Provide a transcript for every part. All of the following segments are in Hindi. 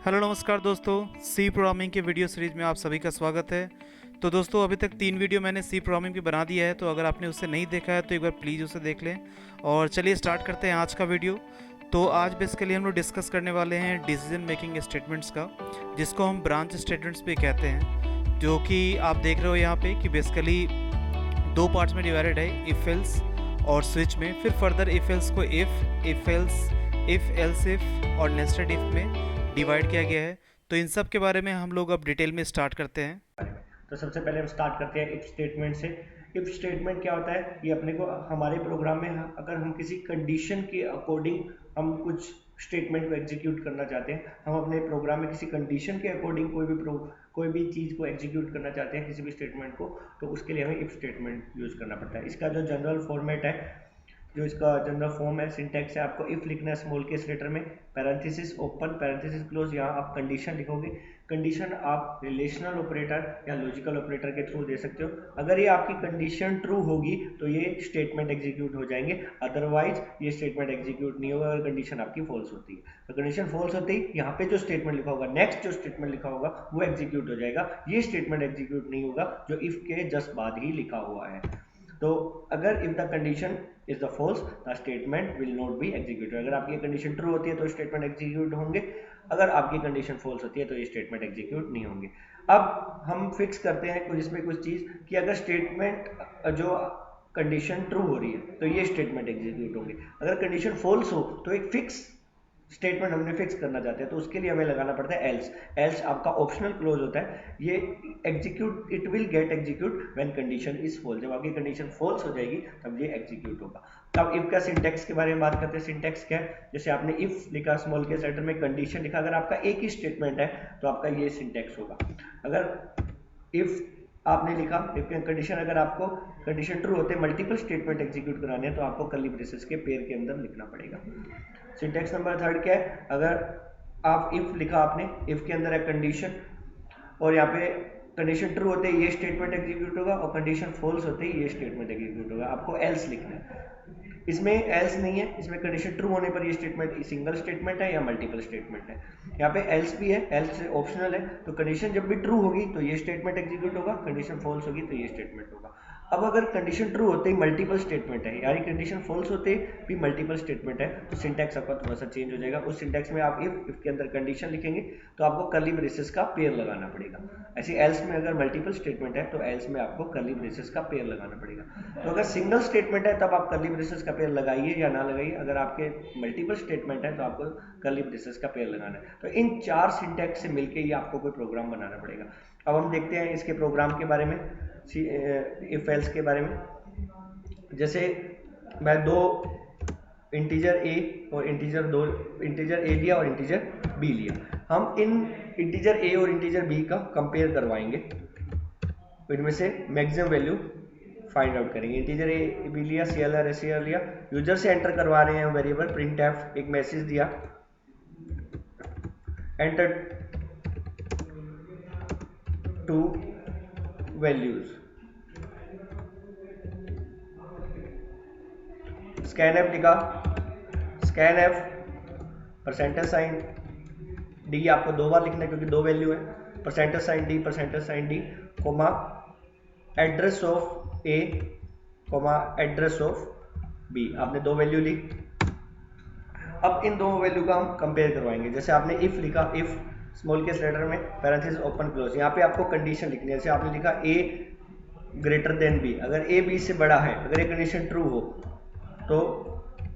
हेलो नमस्कार दोस्तों, सी प्रोग्रामिंग के वीडियो सीरीज में आप सभी का स्वागत है। तो दोस्तों, अभी तक 3 वीडियो मैंने सी प्रोग्रामिंग की बना दिया है, तो अगर आपने उसे नहीं देखा है तो एक बार प्लीज़ उसे देख लें। और चलिए स्टार्ट करते हैं आज का वीडियो। तो आज बेसिकली हम लोग डिस्कस करने वाले हैं डिसीजन मेकिंग स्टेटमेंट्स का, जिसको हम ब्रांच स्टेटमेंट्स भी कहते हैं, जो कि आप देख रहे हो यहाँ पे कि बेसिकली दो पार्ट्स में डिवाइडेड है, इफ एल्स और स्विच में। फिर फर्दर इफ एल्स को if else, if else if और नेस्टेड इफ में डिवाइड किया गया है। तो इन सब के बारे में हम लोग अब डिटेल में स्टार्ट करते हैं। तो सबसे पहले हम स्टार्ट करते हैं इफ स्टेटमेंट से। इफ स्टेटमेंट क्या होता है? ये अपने को हमारे प्रोग्राम में अगर हम किसी कंडीशन के अकॉर्डिंग हम कुछ स्टेटमेंट को एग्जीक्यूट करना चाहते हैं, हम अपने प्रोग्राम में किसी कंडीशन के अकॉर्डिंग कोई भी चीज़ को एग्जीक्यूट करना चाहते हैं, किसी भी स्टेटमेंट को, तो उसके लिए हमें इफ स्टेटमेंट यूज़ करना पड़ता है। इसका जो जनरल फॉर्मेट है, जो इसका जनरल फॉर्म है, सिंटैक्स है, आपको इफ लिखना है स्मॉल केस लेटर में, पैरेंथेसिस ओपन पैरेंथेसिस क्लोज, यहाँ आप कंडीशन लिखोगे। कंडीशन आप रिलेशनल ऑपरेटर या लॉजिकल ऑपरेटर के थ्रू दे सकते हो। अगर ये आपकी कंडीशन ट्रू होगी तो ये स्टेटमेंट एग्जीक्यूट हो जाएंगे, अदरवाइज ये स्टेटमेंट एग्जीक्यूट नहीं होगा अगर कंडीशन आपकी फॉल्स होती है। तो कंडीशन फॉल्स होती है, यहाँ पे जो स्टेटमेंट लिखा होगा, नेक्स्ट जो स्टेटमेंट लिखा होगा वो एग्जीक्यूट हो जाएगा। ये स्टेटमेंट एग्जीक्यूट नहीं होगा जो इफ के जस्ट बाद ही लिखा हुआ है। तो अगर if the condition is the false, the statement will not be executed. अगर आपकी कंडीशन ट्रू होती है तो स्टेटमेंट एग्जीक्यूट होंगे, अगर आपकी कंडीशन फॉल्स होती है तो ये स्टेटमेंट एग्जीक्यूट नहीं होंगे। अब हम फिक्स करते हैं कुछ इसमें कुछ चीज कि अगर स्टेटमेंट जो कंडीशन ट्रू हो रही है तो ये स्टेटमेंट एग्जीक्यूट होंगे, अगर कंडीशन फॉल्स हो तो एक फिक्स स्टेटमेंट हमने फिक्स करना चाहते हैं, तो उसके लिए हमें लगाना पड़ता है एल्स। एल्स आपका ऑप्शनल क्लोज होता है, ये execute, it will get execute when condition is false. जब आपकी कंडीशन फॉल्स हो जाएगी तब ये एग्जीक्यूट होगा। अब इफ का सिंटैक्स के बारे में बात करते हैं। सिंटैक्स क्या है? जैसे आपने इफ लिखा स्मॉल केस लेटर में, कंडीशन लिखा, अगर आपका एक ही स्टेटमेंट है तो आपका ये सिंटैक्स होगा। अगर इफ आपने लिखा, इफ कंडीशन, अगर आपको कंडीशन ट्रू होते मल्टीपल स्टेटमेंट एग्जीक्यूट कराने हैं तो आपको कर्ली ब्रेसेस के पेयर के अंदर लिखना पड़ेगा। सिंटैक्स नंबर थर्ड क्या है? अगर आप इफ लिखा आपने, इफ के अंदर है कंडीशन और यहाँ पे कंडीशन ट्रू होते ही ये स्टेटमेंट एग्जीक्यूट होगा और कंडीशन फॉल्स होते ही ये स्टेटमेंट एग्जीक्यूट होगा। आपको एल्स लिखना है, इसमें एल्स नहीं है, इसमें कंडीशन ट्रू होने पर ये स्टेटमेंट सिंगल स्टेटमेंट है या मल्टीपल स्टेटमेंट है। यहाँ पे एल्स भी है, एल्स ऑप्शनल है, तो कंडीशन जब भी ट्रू होगी तो ये स्टेटमेंट एग्जीक्यूट होगा, कंडीशन फॉल्स होगी तो ये स्टेटमेंट होगा। अब अगर कंडीशन ट्रू होते ही मल्टीपल स्टेटमेंट है, यानी कंडीशन फॉल्स होते भी मल्टीपल स्टेटमेंट है, तो सिंटैक्स आपका थोड़ा सा चेंज हो जाएगा। उस सिंटैक्स में आप इफ के अंदर कंडीशन लिखेंगे तो आपको कर्ली ब्रेसेस का पेयर लगाना पड़ेगा। ऐसे एल्स में अगर मल्टीपल स्टेटमेंट है तो एल्स में आपको कर्ली ब्रेसेस का पेयर लगाना पड़ेगा। तो अगर सिंगल स्टेटमेंट है तब आप कर्ली ब्रेसेस का पेयर लगाइए या ना लगाइए, अगर आपके मल्टीपल स्टेटमेंट है तो आपको कर्ली ब्रेसेस का पेयर लगाना है। तो इन चार सिंटैक्स से मिलकर ही आपको कोई प्रोग्राम बनाना पड़ेगा। अब हम देखते हैं इसके प्रोग्राम के बारे में, इफ एल्स के बारे में। जैसे मैं दो इंटीजर ए और इंटीजर ए लिया और इंटीजर बी लिया, हम इन इंटीजर ए और इंटीजर बी का कंपेयर करवाएंगे, इनमें से मैक्सिमम वैल्यू फाइंड आउट करेंगे। इंटीजर ए बी लिया, CLR SCR लिया, यूजर से एंटर करवा रहे हैं वेरिएबल प्रिंट एफ, एक मैसेज दिया, enter two values, scan f लिखा, scan f percentage sign d, आपको दो बार लिखना है क्योंकि दो वैल्यू है, percentage sign d comma address of a comma address of b, आपने दो वैल्यू ली। अब इन दो वैल्यू का हम कंपेयर करवाएंगे। जैसे आपने इफ लिखा, इफ स्मॉल केस लेटर में पैरेंथेसिस ओपन क्लोज, यहाँ पे आपको कंडीशन लिखनी है। जैसे आपने लिखा ए ग्रेटर देन बी, अगर ए बी से बड़ा है, अगर ये कंडीशन ट्रू हो तो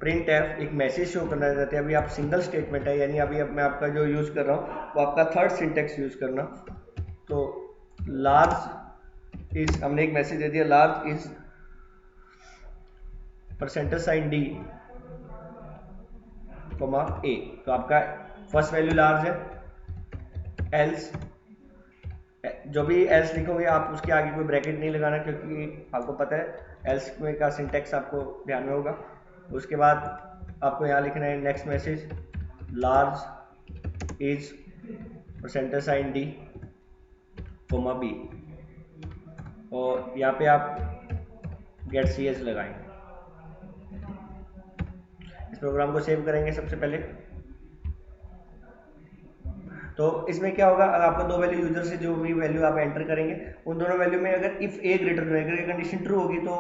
प्रिंट एफ एक मैसेज शो करना चाहते हैं। अभी आप सिंगल स्टेटमेंट है, यानी अभी मैं आपका जो यूज़ कर रहा हूँ वो आपका थर्ड सिंटेक्स यूज़ करना। तो लार्ज इज, हमने एक मैसेज दे दिया, large is percentage sign d comma a, तो आपका फर्स्ट वैल्यू लार्ज है। एल्स, जो भी एल्स लिखोगे आप उसके आगे कोई ब्रैकेट नहीं लगाना, क्योंकि आपको पता है एल्स में का सिंटेक्स आपको ध्यान में होगा। उसके बाद आपको यहाँ लिखना है next message, large is percentage sign d comma b, और यहाँ पे आप गेट CS लगाएंगे। इस प्रोग्राम को सेव करेंगे सबसे पहले। तो इसमें क्या होगा, अगर आपको दो वैल्यू यूजर से जो भी वैल्यू आप एंटर करेंगे उन दोनों वैल्यू में अगर इफ ए ग्रेटर देन, अगर ये कंडीशन ट्रू होगी तो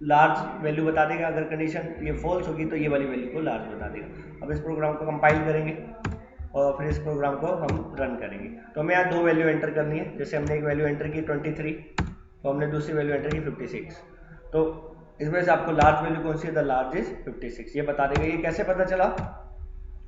लार्ज वैल्यू बता देगा, अगर कंडीशन ये फॉल्स होगी तो ये वाली वैल्यू को लार्ज बता देगा। अब इस प्रोग्राम को कंपाइल करेंगे और फिर इस प्रोग्राम को हम रन करेंगे। तो हमें यहाँ दो वैल्यू एंटर करनी है, जैसे हमने एक वैल्यू एंटर की 23 तो हमने दूसरी वैल्यू एंटर की 56। तो इसमें से आपको लार्ज वैल्यू कौन सी है, द लार्ज इज 56, ये बता देगा। ये कैसे पता चला,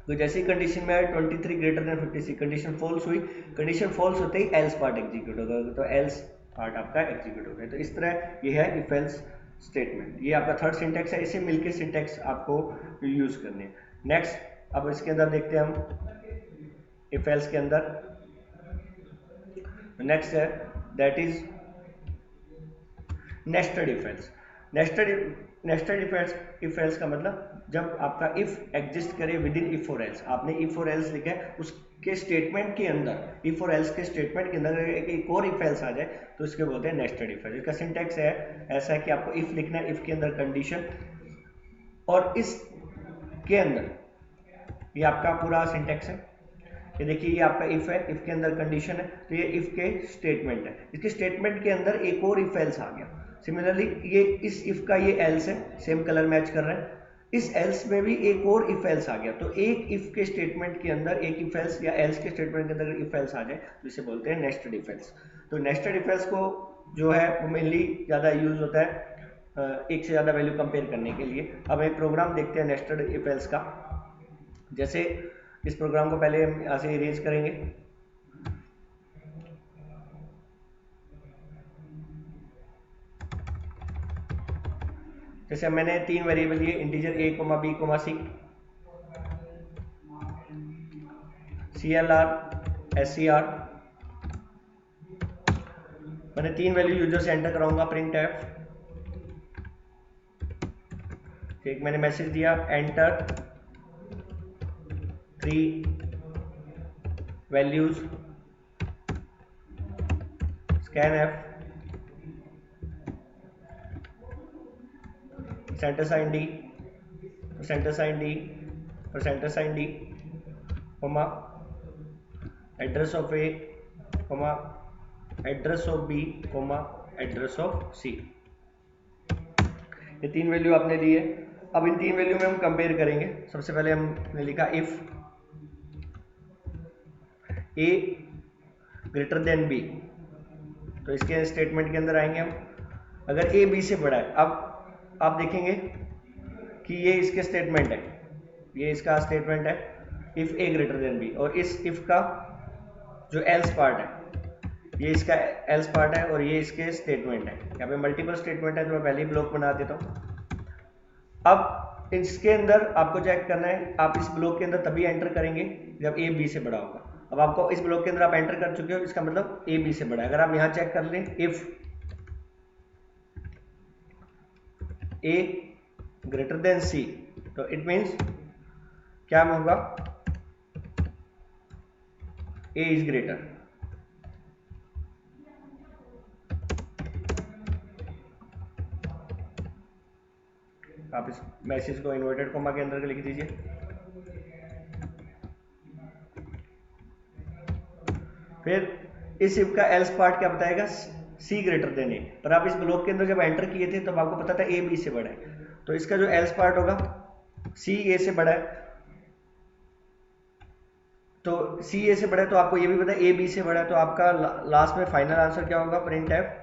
तो जैसे ही कंडीशन में आए 23 ग्रेटर देन 56, कंडीशन फॉल्स हुई, कंडीशन फॉल्स होते ही एल्स पार्ट एग्जीक्यूट होगा, तो एल्स पार्ट आपका एग्जीक्यूट हो गया। तो इस तरह ये है इफ एल्स स्टेटमेंट। ये आपका थर्ड सिंटेक्स है, इसे मिलके सिंटेक्स आपको यूज करने हैं। नेक्स्ट अब इसके अंदर देखते हैं हम इफ एल्स के अंदर नेक्स्ट है that is nested if else. Nested if else का मतलब जब आपका इफ एग्जिस्ट करे विद इन इफ और एल्स, आपने इफ और एल्स लिखा है उसके स्टेटमेंट के अंदर, इफ और एल्स के स्टेटमेंट के अंदर एक और इफ एल्स आ जाए तो इसके बोलते हैं नेस्टेड इफ एल्स। इसका सिंटेक्स है ऐसा है कि आपको इफ लिखना है, इफ के अंदर कंडीशन, और इस के अंदर ये आपका पूरा सिंटेक्स है। ये देखिए ये आपका इफ है, इफ के अंदर कंडीशन है, तो ये इफ के स्टेटमेंट है, इसके स्टेटमेंट के अंदर एक और इफ एल्स आ गया। सिमिलरली ये इस इफ का ये एल्स है, सेम कलर मैच कर रहा है, इस एल्स में भी एक और इफ एल्स आ गया। तो एक इफ के स्टेटमेंट के अंदर एक इफ एल्स या एल्स के स्टेटमेंट के अंदर इफ एल्स आ जाए तो इसे बोलते हैं नेस्टेड इफ एल्स। तो नेस्टेड इफ एल्स को जो है वो मेनली ज़्यादा यूज होता है एक से ज़्यादा वैल्यू कंपेयर करने के लिए। अब एक प्रोग्राम देखते हैं नेस्टेड इफ एल्स का। जैसे इस प्रोग्राम को पहले हम यहाँ से इरेज करेंगे, जैसे मैंने तीन वेरिएबल लिए, integer a, b, c, CLR, SCR। मैंने तीन वैल्यू यूजर से एंटर कराऊंगा, प्रिंट एफ। एक मैंने मैसेज दिया enter 3 values, scan f, centre sign d, centre sign d और centre sign d, comma address of a, comma address of b, comma address of c. ये तीन वैल्यू आपने दी है। अब इन तीन वैल्यू में हम कंपेयर करेंगे। सबसे पहले हमने लिखा if a greater than b, तो इसके स्टेटमेंट के अंदर आएंगे हम। अगर ए बी से बड़ा है, अब आप देखेंगे कि ये इसके स्टेटमेंट है, ये इसका स्टेटमेंट है if a greater than b, और इस इफ का जो एल्स पार्ट है ये इसका एल्स पार्ट है और ये इसके स्टेटमेंट है। यहाँ पे मल्टीपल स्टेटमेंट है तो मैं पहले ही ब्लॉक बना देता हूँ। अब इसके अंदर आपको चेक करना है, आप इस ब्लॉक के अंदर तभी एंटर करेंगे जब ए बी से बड़ा होगा। अब आपको इस ब्लॉक के अंदर आप एंटर कर चुके हो, इसका मतलब ए बी से बड़ा है। अगर आप यहाँ चेक कर लें इफ ए ग्रेटर देन सी, तो इट मीन्स क्या होगा, ए इज ग्रेटर। आप इस मैसेज को इन्वर्टेड कोमा के अंदर लिख दीजिए। फिर इस इफ का एल्स पार्ट क्या बताएगा, सी ग्रेटर देन ए, पर आप इस ब्लॉक के अंदर जब एंटर किए थे तब आपको पता था ए बी से बड़ा है, तो इसका जो एल्स पार्ट होगा सी ए से बड़ा है, तो सी ए से बड़ा है, तो आपको ये भी पता है ए बी से बड़ा है, तो आपका लास्ट में फाइनल आंसर क्या होगा, print f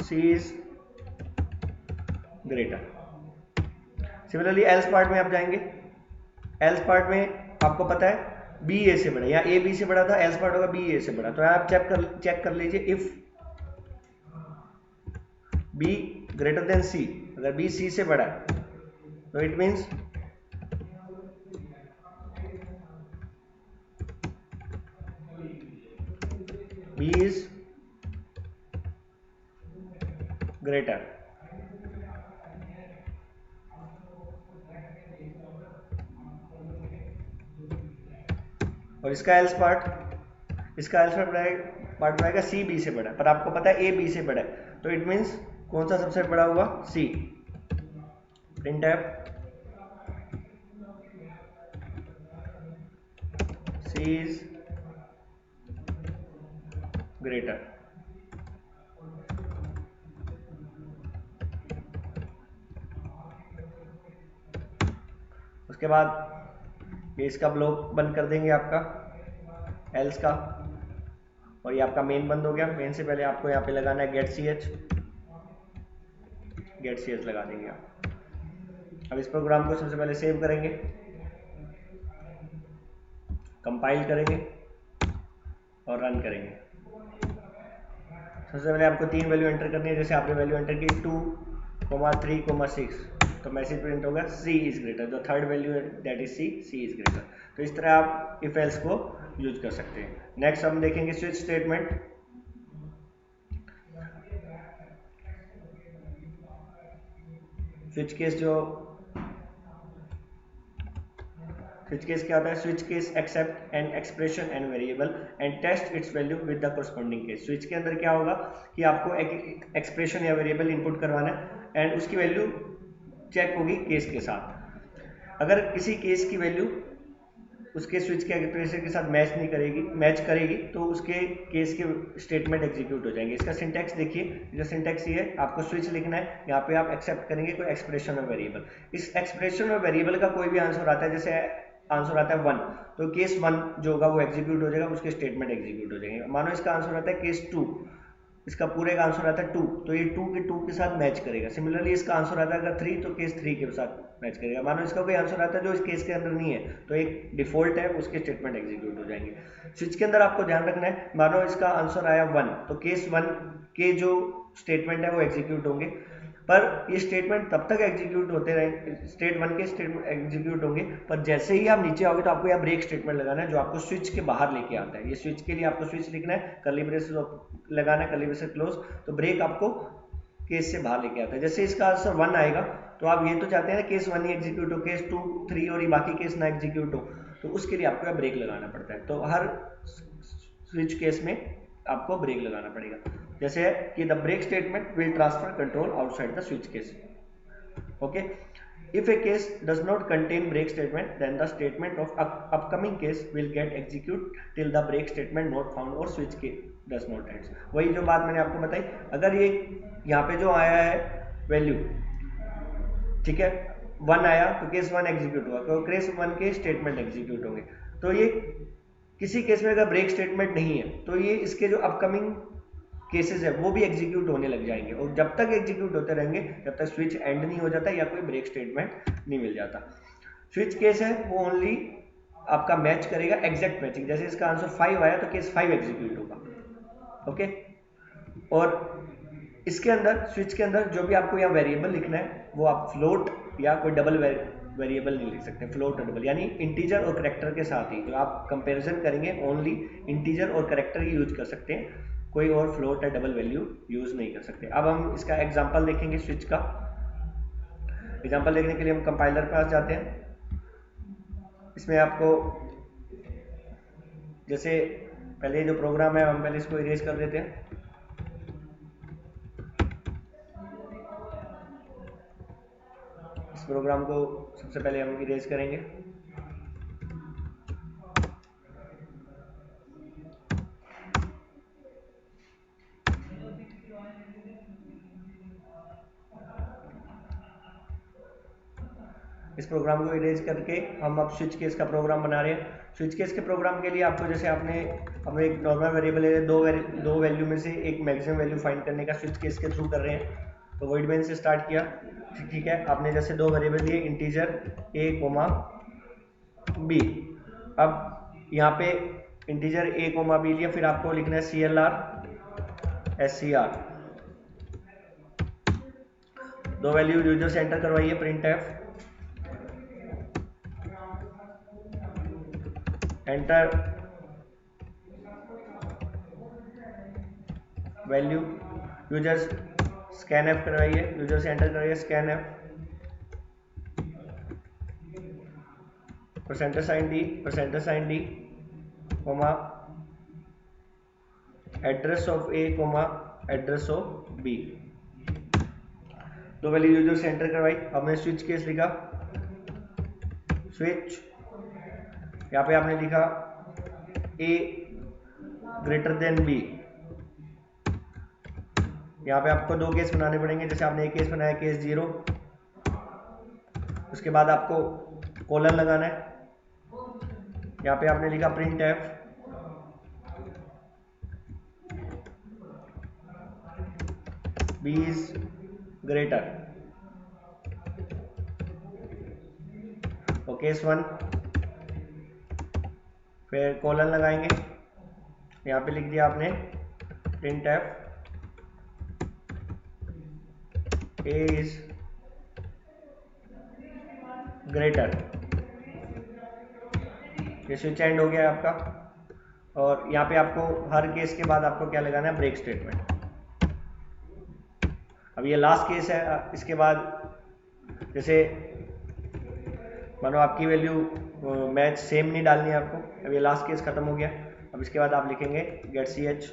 c is greater. Similarly else part में आप जाएंगे, एल्स पार्ट में आपको पता है बी ए से बड़ा, या ए बी से बड़ा था, एल्स पार्ट होगा बी ए से बड़ा, तो आप चेक कर लीजिए if b greater than c, अगर बी सी से बड़ा है तो it means b is greater. और इसका एल्स पार्ट बनाएगा सी बी से बड़ा, पर आपको पता है ए बी से बड़ा है, तो इट मीन्स कौन सा सबसे बड़ा हुआ, c. Print f C is greater। उसके बाद ये इसका ब्लॉक बंद कर देंगे आपका एल्स का, और ये आपका मेन बंद हो गया। मेन से पहले आपको यहाँ पे लगाना है गेट सी एच लगा देंगे आप। अब इस प्रोग्राम को सबसे पहले सेव करेंगे, कंपाइल करेंगे और रन करेंगे। सबसे पहले आपको 3 वैल्यू एंटर करनी है। जैसे आपने वैल्यू एंटर की 2, 3, 6, तो मैसेज प्रिंट होगा C इज ग्रेटर। जो थर्ड वैल्यू है that is C is greater. तो इस तरह आप इफ एल्स को यूज कर सकते हैं। नेक्स्ट हम देखेंगे स्विच स्टेटमेंट। स्विच केस क्या होता है? Switch case accept an expression and variable and test its value with the corresponding case. Switch के अंदर क्या होगा कि आपको एक एक्सप्रेशन या वेरिएबल इनपुट करवाना है एंड उसकी वैल्यू चेक होगी केस के साथ। अगर किसी केस की वैल्यू उसके स्विच के एक्सप्रेशन के साथ मैच करेगी तो उसके केस के स्टेटमेंट एग्जीक्यूट हो जाएंगे। इसका सिंटैक्स देखिए, जो सिंटैक्स ये है, आपको स्विच लिखना है, यहाँ पे आप एक्सेप्ट करेंगे कोई एक्सप्रेशन और वेरिएबल। इस एक्सप्रेशन और वेरिएबल का कोई भी आंसर आता है, जैसे आंसर आता है 1, तो केस 1 जो होगा वो एग्जीक्यूट हो जाएगा, उसके स्टेटमेंट एग्जीक्यूट हो जाएंगे। मानो इसका आंसर आता है केस 2, इसका पूरे का आंसर आता है 2, तो ये 2 के साथ मैच करेगा। सिमिलरली इसका आंसर आता है अगर 3, तो केस 3 के साथ मैच करेगा। मानो इसका कोई आंसर आता है जो इस केस के अंदर नहीं है, तो एक डिफॉल्ट है, उसके स्टेटमेंट एग्जीक्यूट हो जाएंगे। स्विच के अंदर आपको ध्यान रखना है, मानो इसका आंसर आया 1, तो केस 1 के जो स्टेटमेंट है वो एग्जीक्यूट होंगे, पर ये स्टेटमेंट तब तक एग्जीक्यूट होते रहेंगे, स्टेट 1 के स्टेटमेंट एग्जीक्यूट होंगे, पर जैसे ही आप नीचे आओगे तो आपको यहाँ ब्रेक स्टेटमेंट लगाना है जो आपको स्विच के बाहर लेके आता है। ये स्विच के लिए आपको स्विच लिखना है, कर्ली ब्रेसेस लगाना है, कर्ली ब्रेसेस क्लोज, तो ब्रेक आपको केस से बाहर लेके आता है। जैसे इसका आंसर 1 आएगा तो आप ये तो चाहते हैं ना केस 1 ही एग्जीक्यूट हो, केस 2, 3 और ये बाकी केस ना एग्जीक्यूट हो, तो उसके लिए आपको यहाँ ब्रेक लगाना पड़ता है। तो हर स्विच केस में आपको ब्रेक लगाना पड़ेगा। जैसे है कि the break statement will transfer control outside the switch case. Okay, if a case does not contain break statement, then the statement of upcoming case will get execute till the break statement not found or switch case does not ends। वही जो बात मैंने आपको बताई, अगर ये यहाँ पे जो आया है वैल्यू, ठीक है, 1 आया तो केस 1 एग्जीक्यूट हुआ, तो केस 1 के स्टेटमेंट एग्जीक्यूट होंगे। तो ये किसी केस में अगर ब्रेक स्टेटमेंट नहीं है तो ये इसके जो अपकमिंग केसेस है वो भी एग्जीक्यूट होने लग जाएंगे, और जब तक एग्जीक्यूट होते रहेंगे जब तक स्विच एंड नहीं हो जाता या कोई ब्रेक स्टेटमेंट नहीं मिल जाता। स्विच केस है वो ओनली आपका मैच करेगा, एग्जैक्ट मैचिंग। जैसे इसका आंसर 5 आया तो केस 5 एग्जीक्यूट होगा। ओके, और इसके अंदर स्विच के अंदर जो भी आपको यहाँ वेरिएबल लिखना है वो आप फ्लोट या कोई डबल वेरिएबल नहीं लिख सकते। फ्लोट और डबल यानी इंटीजर और करेक्टर के साथ ही जो आप कंपेरिजन करेंगे ओनली इंटीजर और करेक्टर ही यूज कर सकते हैं, कोई और फ्लोट या डबल वैल्यू यूज नहीं कर सकते। अब हम इसका एग्जांपल देखेंगे। स्विच का एग्जांपल देखने के लिए हम कंपाइलर के पास जाते हैं। इसमें आपको जैसे पहले जो प्रोग्राम है हम पहले इसको इरेज कर देते हैं। इस प्रोग्राम को सबसे पहले हम इरेज करेंगे। इस प्रोग्राम को इरेज करके हम अब स्विच केस का प्रोग्राम बना रहे हैं। स्विच केस के प्रोग्राम के लिए आपको जैसे हमने एक नॉर्मल वेरिएबल है, दो वैल्यू में से एक मैक्सिमम वैल्यू फाइंड करने का स्विच केस के थ्रू कर रहे हैं। तो वॉइड मेन से स्टार्ट किया, ठीक है। आपने जैसे 2 वेरिएबल दिए, इंटीजर a, b। अब यहाँ पे इंटीजर a, b लिया, फिर आपको लिखना है CLR SCR। 2 वैल्यू यूजर से एंटर करवाइए, printf enter value, user scan f करवाइए, यूजर से एंटर कराइए scan f, percentage d comma address of a comma address of b. 2 value user से एंटर करवाई। हमने स्विच केस लिखा, स्विच यहाँ पे आपने लिखा ए ग्रेटर देन बी, यहाँ पे आपको दो केस बनाने पड़ेंगे। जैसे आपने एक केस बनाया केस 0, उसके बाद आपको कोलन लगाना है। यहाँ पे आपने लिखा print f b is greater, तो केस 1, फिर कोलन लगाएंगे। यहाँ पे लिख दिया आपने print f a is greater, ये स्विच एंड हो गया है आपका। और यहाँ पे आपको हर केस के बाद आपको क्या लगाना है, ब्रेक स्टेटमेंट। अब ये लास्ट केस है, इसके बाद जैसे मानो आपकी वैल्यू मैच सेम नहीं डालनी है आपको। अब ये लास्ट केस खत्म हो गया। अब इसके बाद आप लिखेंगे गेट सी एच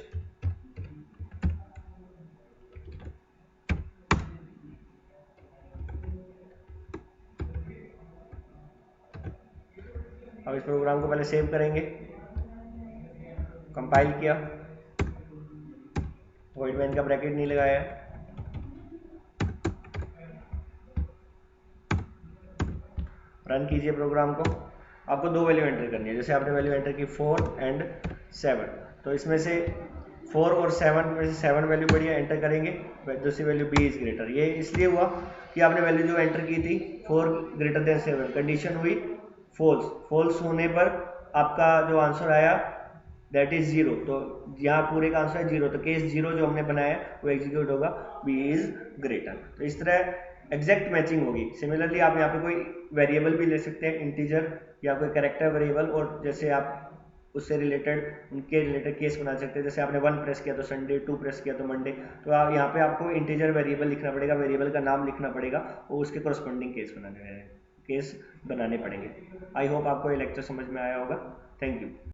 अब इस प्रोग्राम को पहले सेव करेंगे, कंपाइल किया, वॉइड मैन का ब्रैकेट नहीं लगाया है, रन कीजिए प्रोग्राम को। आपको दो वैल्यू एंटर करनी है। जैसे आपने वैल्यू एंटर की 4 एंड 7, तो इसमें से 4 और 7 में से 7 वैल्यू बढ़िया एंटर करेंगे, दूसरी वैल्यू बी इज ग्रेटर। ये इसलिए हुआ कि आपने वैल्यू जो एंटर की थी 4 ग्रेटर देन 7, कंडीशन हुई फॉल्स। फॉल्स होने पर आपका जो आंसर आया दैट इज 0, तो यहाँ पूरे का आंसर है 0, तो केस 0 जो हमने बनाया वो एग्जीक्यूट होगा, बी इज ग्रेटर। तो इस तरह एग्जैक्ट मैचिंग होगी। सिमिलरली आप यहाँ पे कोई वेरिएबल भी ले सकते हैं, इंटीजर या कोई कैरेक्टर वेरिएबल, और जैसे आप उससे रिलेटेड उनके रिलेटेड केस बना सकते हैं। जैसे आपने 1 प्रेस किया तो संडे, 2 प्रेस किया तो मंडे, तो आप यहाँ पे आपको इंटीजर वेरिएबल लिखना पड़ेगा, वेरिएबल का नाम लिखना पड़ेगा और उसके कोरस्पॉन्डिंग केस बनाने पड़ेंगे। आई होप आपको ये लेक्चर समझ में आया होगा। Thank you.